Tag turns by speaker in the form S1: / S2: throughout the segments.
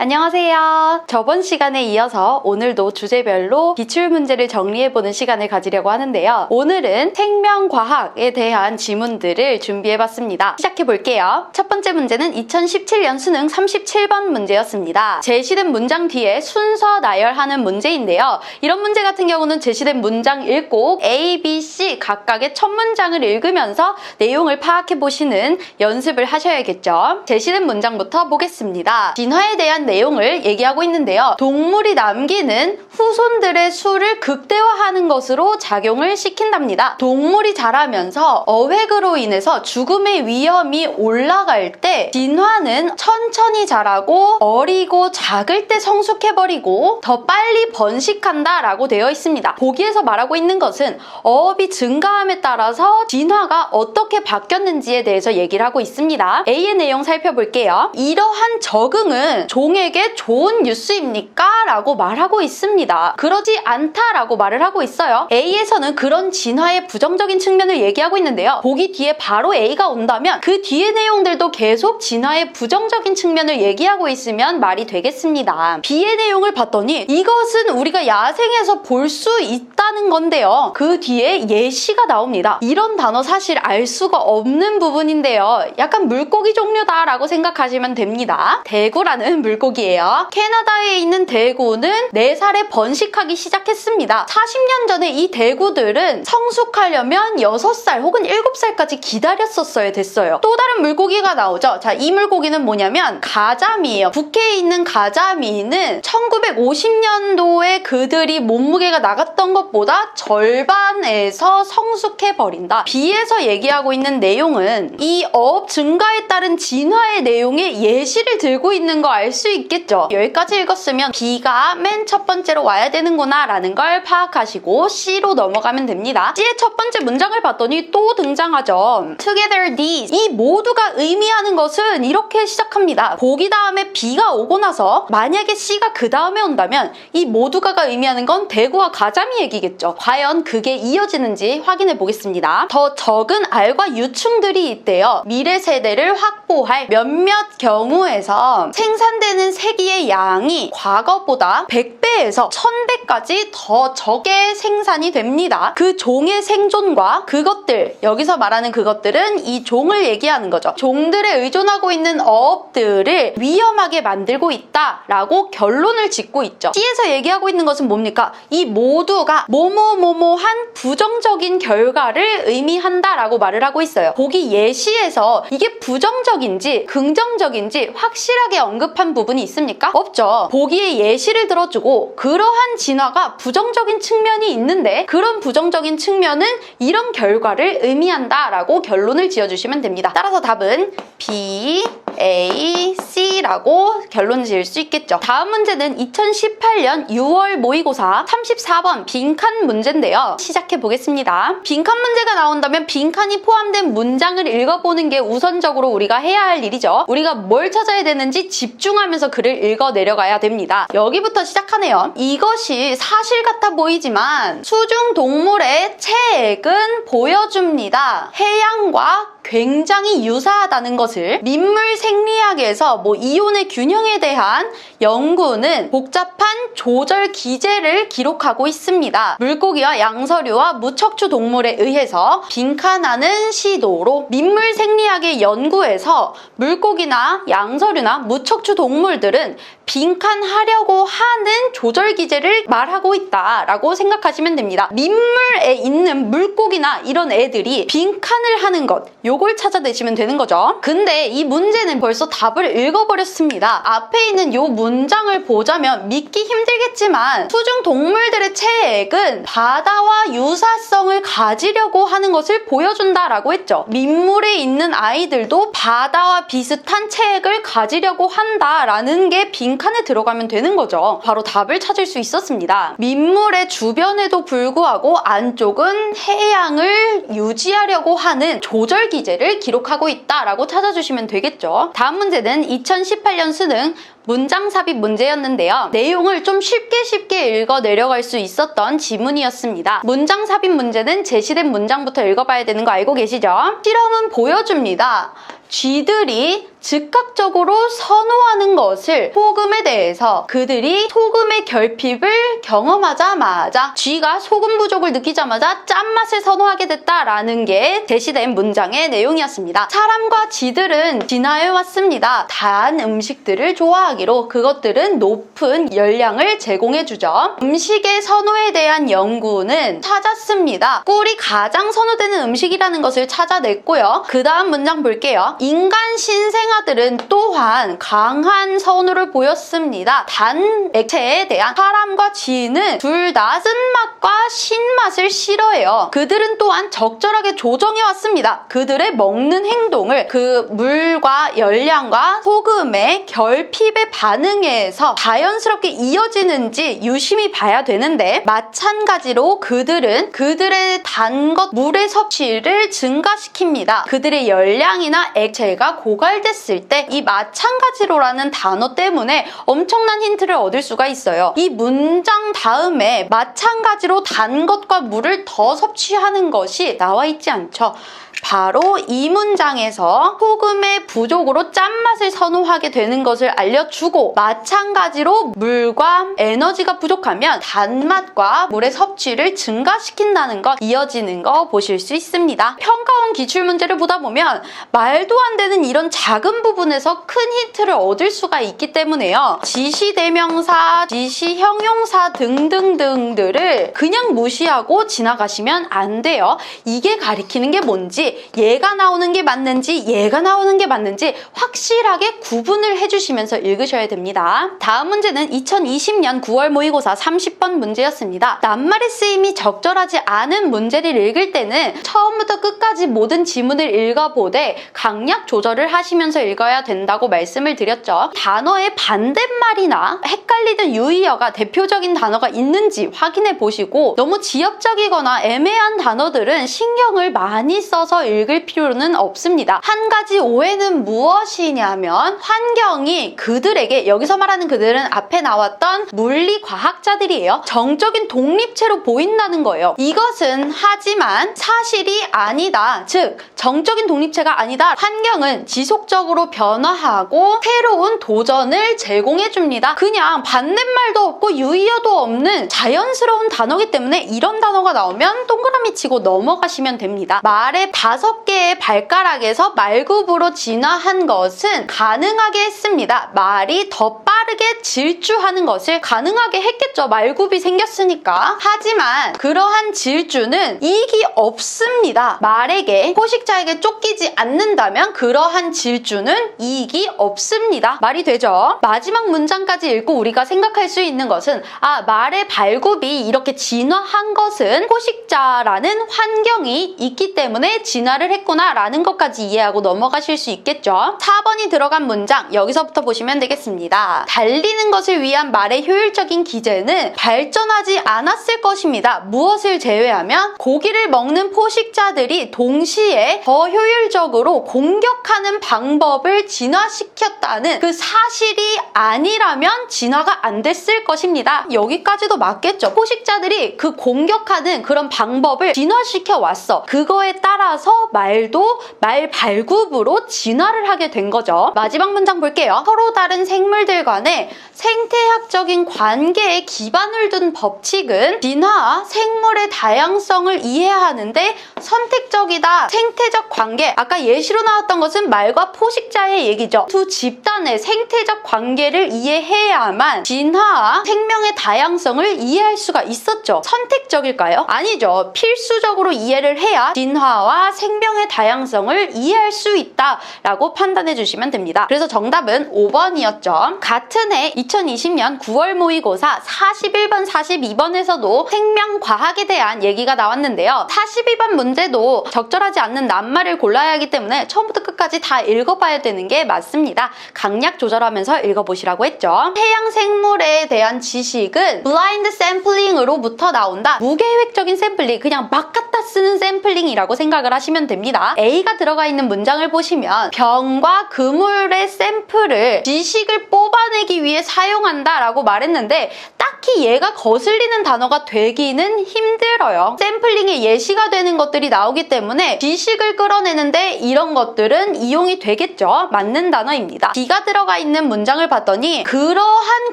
S1: 안녕하세요. 저번 시간에 이어서 오늘도 주제별로 기출문제를 정리해보는 시간을 가지려고 하는데요. 오늘은 생명과학에 대한 지문들을 준비해봤습니다. 시작해볼게요. 첫 번째 문제는 2017년 수능 37번 문제였습니다. 제시된 문장 뒤에 순서 나열하는 문제인데요. 이런 문제 같은 경우는 제시된 문장 읽고 A, B, C 각각의 첫 문장을 읽으면서 내용을 파악해보시는 연습을 하셔야겠죠. 제시된 문장부터 보겠습니다. 진화에 대한 내용을 얘기하고 있는데요. 동물이 남기는 후손들의 수를 극대화하는 것으로 작용을 시킨답니다. 동물이 자라면서 어획으로 인해서 죽음의 위험이 올라갈 때 진화는 천천히 자라고 어리고 작을 때 성숙해버리고 더 빨리 번식한다 라고 되어 있습니다. 보기에서 말하고 있는 것은 어업이 증가함에 따라서 진화가 어떻게 바뀌었는지에 대해서 얘기를 하고 있습니다. A의 내용 살펴볼게요. 이러한 적응은 종에게 좋은 뉴스입니까? 라고 말하고 있습니다. 그러지 않다라고 말을 하고 있어요. A에서는 그런 진화의 부정적인 측면을 얘기하고 있는데요. 보기 뒤에 바로 A가 온다면 그 뒤의 내용들도 계속 진화의 부정적인 측면을 얘기하고 있으면 말이 되겠습니다. B의 내용을 봤더니 이것은 우리가 야생에서 볼 수 있다는 건데요. 그 뒤에 예시가 나옵니다. 이런 단어 사실 알 수가 없는 부분인데요. 약간 물고기 종류다라고 생각하시면 됩니다. 대구라는 물고기예요. 캐나다에 있는 대구는 4살에 번식하기 시작했습니다. 40년 전에 이 대구들은 성숙하려면 6살 혹은 7살까지 기다렸었어야 됐어요. 또 다른 물고기가 나오죠. 자, 이 물고기는 뭐냐면 가자미예요. 북해에 있는 가자미는 1950년도에 그들이 몸무게가 나갔던 것보다 절반에서 성숙해버린다. B에서 얘기하고 있는 내용은 이 어업 증가에 따른 진화의 내용의 예시를 들고 있는 거 알 수 있겠죠. 여기까지 읽었으면 B가 맨 첫 번째로 와야 되는구나 라는 걸 파악하시고 C로 넘어가면 됩니다. C의 첫 번째 문장을 봤더니 또 등장하죠. Together these. 이 모두가 의미하는 것은 이렇게 시작합니다. 보기 다음에 B가 오고 나서 만약에 C가 그 다음에 온다면 이 모두가가 의미하는 건 대구와 가자미 얘기겠죠. 과연 그게 이어지는지 확인해 보겠습니다. 더 적은 알과 유충들이 있대요. 미래 세대를 확보할 몇몇 경우에서 생산되는 세기의 양이 과거보다 100배에서 1000배까지 더 적게 생산이 됩니다. 그 종의 생존과 그것들, 여기서 말하는 그것들은 이 종을 얘기하는 거죠. 종들에 의존하고 있는 어업들을 위험하게 만들고 있다라고 결론을 짓고 있죠. C에서 얘기하고 있는 것은 뭡니까? 이 모두가 뭐뭐뭐뭐한 부정적인 결과를 의미한다라고 말을 하고 있어요. 보기 예시에서 이게 부정적인지 긍정적인지 확실하게 언급한 부분이 있습니까? 없죠. 보기의 예시를 들어주고 그러한 진화가 부정적인 측면이 있는데 그런 부정적인 측면은 이런 결과를 의미한다라고 결론을 지어주시면 됩니다. 따라서 답은 B, A, C라고 결론 지을 수 있겠죠. 다음 문제는 2018년 6월 모의고사 34번 빈칸 문제인데요. 시작해 보겠습니다. 빈칸 문제가 나온다면 빈칸이 포함된 문장을 읽어보는 게 우선적으로 우리가 해야 할 일이죠. 우리가 뭘 찾아야 되는지 집중하면서 글을 읽어 내려가야 됩니다. 여기부터 시작하네요. 이것이 사실 같아 보이지만 수중 동물의 체액은 보여줍니다. 해양과 굉장히 유사하다는 것을 민물 생리학에서 이온의 균형에 대한 연구는 복잡한 조절 기제를 기록하고 있습니다. 물고기와 양서류와 무척추 동물에 의해서 빈칸하는 시도로 민물 생리학의 연구에서 물고기나 양서류나 무척추 동물들은 빈칸하려고 하는 조절 기제를 말하고 있다라고 생각하시면 됩니다. 민물에 있는 물고기나 이런 애들이 빈칸을 하는 것, 요걸 찾아내시면 되는 거죠. 근데 이 문제는 벌써 답을 읽어버렸습니다. 앞에 있는 요 문장을 보자면 믿기 힘들겠지만 수중 동물들의 체액은 바다와 유사성을 가지려고 하는 것을 보여준다라고 했죠. 민물에 있는 아이들도 바다와 비슷한 체액을 가지려고 한다라는 게 빈칸에 들어가면 되는 거죠. 바로 답을 찾을 수 있었습니다. 민물의 주변에도 불구하고 안쪽은 해양을 유지하려고 하는 조절 기제를 기록하고 있다라고 찾아주시면 되겠죠. 다음 문제는 2018년 수능 문장 삽입 문제였는데요. 내용을 좀 쉽게 읽어 내려갈 수 있었던 지문이었습니다. 문장 삽입 문제는 제시된 문장부터 읽어봐야 되는 거 알고 계시죠? 실험은 보여줍니다. 쥐들이 즉각적으로 선호하는 것을 소금에 대해서 그들이 소금의 결핍을 경험하자마자 쥐가 소금 부족을 느끼자마자 짠맛을 선호하게 됐다라는 게 제시된 문장의 내용이었습니다. 사람과 쥐들은 진화해왔습니다. 단 음식들을 좋아하기로 그것들은 높은 열량을 제공해주죠. 음식의 선호에 대한 연구는 찾았습니다. 꿀이 가장 선호되는 음식이라는 것을 찾아냈고요. 그 다음 문장 볼게요. 인간 신생아들은 또한 강한 선호를 보였습니다. 단 액체에 대한 사람과 쥐는 둘 다 쓴맛과 신맛을 싫어해요. 그들은 또한 적절하게 조정해왔습니다. 그들의 먹는 행동을 그 물과 열량과 소금의 결핍에 반응해서 자연스럽게 이어지는지 유심히 봐야 되는데 마찬가지로 그들은 그들의 단 것 물의 섭취를 증가시킵니다. 그들의 열량이나 액체가 고갈됐을 때 이 마찬가지로라는 단어 때문에 엄청난 힌트를 얻을 수가 있어요. 이 문장 다음에 마찬가지로 단 것과 물을 더 섭취하는 것이 나와 있지 않죠. 바로 이 문장에서 소금의 부족으로 짠맛을 선호하게 되는 것을 알려주고 마찬가지로 물과 에너지가 부족하면 단맛과 물의 섭취를 증가시킨다는 것 이어지는 거 보실 수 있습니다. 평가원 기출문제를 보다 보면 말도 안 되는 이런 작은 부분에서 큰 힌트를 얻을 수가 있기 때문에요. 지시대명사, 지시형용사 등등등들을 그냥 무시하고 지나가시면 안 돼요. 이게 가리키는 게 뭔지 얘가 나오는 게 맞는지 얘가 나오는 게 맞는지 확실하게 구분을 해주시면서 읽으셔야 됩니다. 다음 문제는 2020년 9월 모의고사 30번 문제였습니다. 낱말의 쓰임이 적절하지 않은 문제를 읽을 때는 처음부터 끝까지 모든 지문을 읽어보되 강약 조절을 하시면서 읽어야 된다고 말씀을 드렸죠. 단어의 반대말이나 헷갈리는 유의어가 대표적인 단어가 있는지 확인해 보시고 너무 지역적이거나 애매한 단어들은 신경을 많이 써서 읽을 필요는 없습니다. 한 가지 오해는 무엇이냐면 환경이 그들에게, 여기서 말하는 그들은 앞에 나왔던 물리과학자들이에요. 정적인 독립체로 보인다는 거예요. 이것은 하지만 사실이 아니다. 즉 정적인 독립체가 아니다. 환경은 지속적으로 변화하고 새로운 도전을 제공해줍니다. 그냥 반대말도 없고 유의어도 없는 자연스러운 단어이기 때문에 이런 단어가 나오면 동그라미 치고 넘어가시면 됩니다. 말의 5개의 발가락에서 말굽으로 진화한 것은 가능하게 했습니다. 말이 더 빠르게 질주하는 것을 가능하게 했겠죠. 말굽이 생겼으니까. 하지만 그러한 질주는 이익이 없습니다. 말에게, 포식자에게 쫓기지 않는다면 그러한 질주는 이익이 없습니다. 말이 되죠? 마지막 문장까지 읽고 우리가 생각할 수 있는 것은 말의 발굽이 이렇게 진화한 것은 포식자라는 환경이 있기 때문에 진화를 했구나 라는 것까지 이해하고 넘어가실 수 있겠죠. 4번이 들어간 문장 여기서부터 보시면 되겠습니다. 달리는 것을 위한 말의 효율적인 기제는 발전하지 않았을 것입니다. 무엇을 제외하면 고기를 먹는 포식자들이 동시에 더 효율적으로 공격하는 방법을 진화시켰다는 그 사실이 아니라면 진화가 안 됐을 것입니다. 여기까지도 맞겠죠. 포식자들이 그 공격하는 그런 방법을 진화시켜 왔어. 그거에 따라서 말도 말 발굽으로 진화를 하게 된 거죠. 마지막 문장 볼게요. 서로 다른 생물들 간의 생태학적인 관계에 기반을 둔 법칙은 진화와 생물의 다양성을 이해하는데 선택적이다. 생태적 관계, 아까 예시로 나왔던 것은 말과 포식자의 얘기죠. 두 집단의 생태적 관계를 이해해야만 진화와 생명의 다양성을 이해할 수가 있었죠. 선택적일까요? 아니죠. 필수적으로 이해를 해야 진화와 생명의 다양성을 이해할 수 있다라고 판단해 주시면 됩니다. 그래서 정답은 5번이었죠. 같은 해 2020년 9월 모의고사 41번, 42번에서도 생명과학에 대한 얘기가 나왔는데요. 42번 문제도 적절하지 않는 낱말을 골라야 하기 때문에 처음부터 끝까지 다 읽어봐야 되는 게 맞습니다. 강약 조절하면서 읽어보시라고 했죠. 해양 생물에 대한 지식은 블라인드 샘플링으로부터 나온다. 무계획적인 샘플링, 그냥 막 갖다 쓰는 샘플링이라고 생각을 하시면 됩니다. A가 들어가 있는 문장을 보시면 병과 그물의 샘플을 지식을 뽑아내기 위해 사용한다 라고 말했는데 딱히 얘가 거슬리는 단어가 되기는 힘들어요. 샘플링에 예시가 되는 것들이 나오기 때문에 지식을 끌어내는데 이런 것들은 이용이 되겠죠. 맞는 단어입니다. B가 들어가 있는 문장을 봤더니 그러한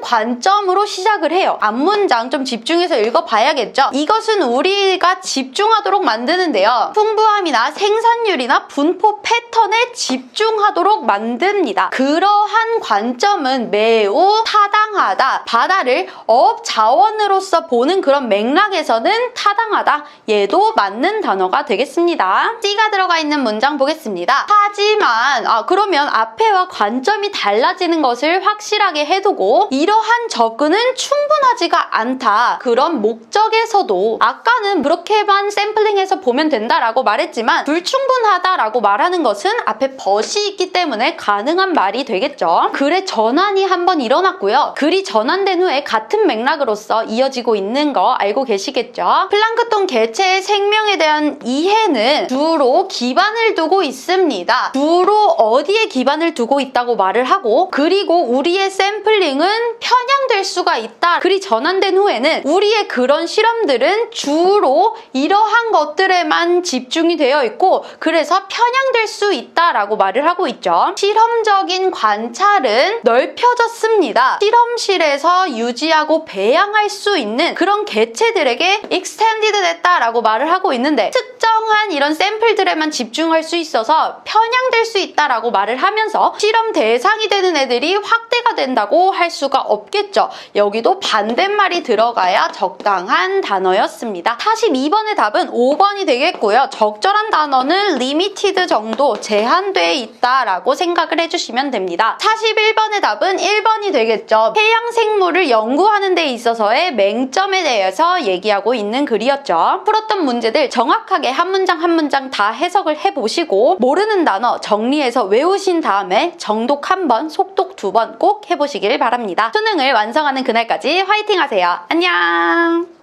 S1: 관점으로 시작을 해요. 앞문장 좀 집중해서 읽어봐야겠죠. 이것은 우리가 집중하도록 만드는데요. 풍부함이나 생산율이나 분포 패턴에 집중하도록 만듭니다. 그러한 관점은 매우 타당하다. 바다를 어업 자원으로서 보는 그런 맥락에서는 타당하다. 얘도 맞는 단어가 되겠습니다. C가 들어가 있는 문장 보겠습니다. 하지만 그러면 앞에와 관점이 달라지는 것을 확실하게 해두고 이러한 접근은 충분하지가 않다. 그런 목적에서도 아까는 그렇게만 샘플링해서 보면 된다라고 말했지만 불충분하다라고 말하는 것은 앞에 but이 있기 때문에 가능한 말이 되겠죠. 글의 전환이 한번 일어났고요. 글이 전환된 후에 같은 맥락으로서 이어지고 있는 거 알고 계시겠죠? 플랑크톤 개체의 생명에 대한 이해는 주로 기반을 두고 있습니다. 주로 어디에 기반을 두고 있다고 말을 하고 그리고 우리의 샘플링은 편향될 수가 있다. 글이 전환된 후에는 우리의 그런 실험들은 주로 이러한 것들에만 집중이 되어 있고 그래서 편향될 수 있다라고 말을 하고 있죠. 실험적인 관찰은 넓혀졌습니다. 실험실에서 유지하고 배양할 수 있는 그런 개체들에게 extended 됐다라고 말을 하고 있는데 특정한 이런 샘플들에만 집중할 수 있어서 편향될 수 있다라고 말을 하면서 실험 대상이 되는 애들이 확대가 된다고 할 수가 없겠죠. 여기도 반대말이 들어가야 적당한 단어였습니다. 42번의 답은 5번이 되겠고요. 적절한 단어는 limited 정도, 제한되어 있다라고 생각을 해주시면 됩니다. 41번의 답은 1번이 되겠죠. 해양 생물을 연구하는 데 있어서의 맹점에 대해서 얘기하고 있는 글이었죠. 풀었던 문제들 정확하게 한 문장 한 문장 다 해석을 해보시고 모르는 단어 정리해서 외우신 다음에 정독 1번, 속독 2번 꼭 해보시길 바랍니다. 수능을 완성하는 그날까지 화이팅 하세요. 안녕!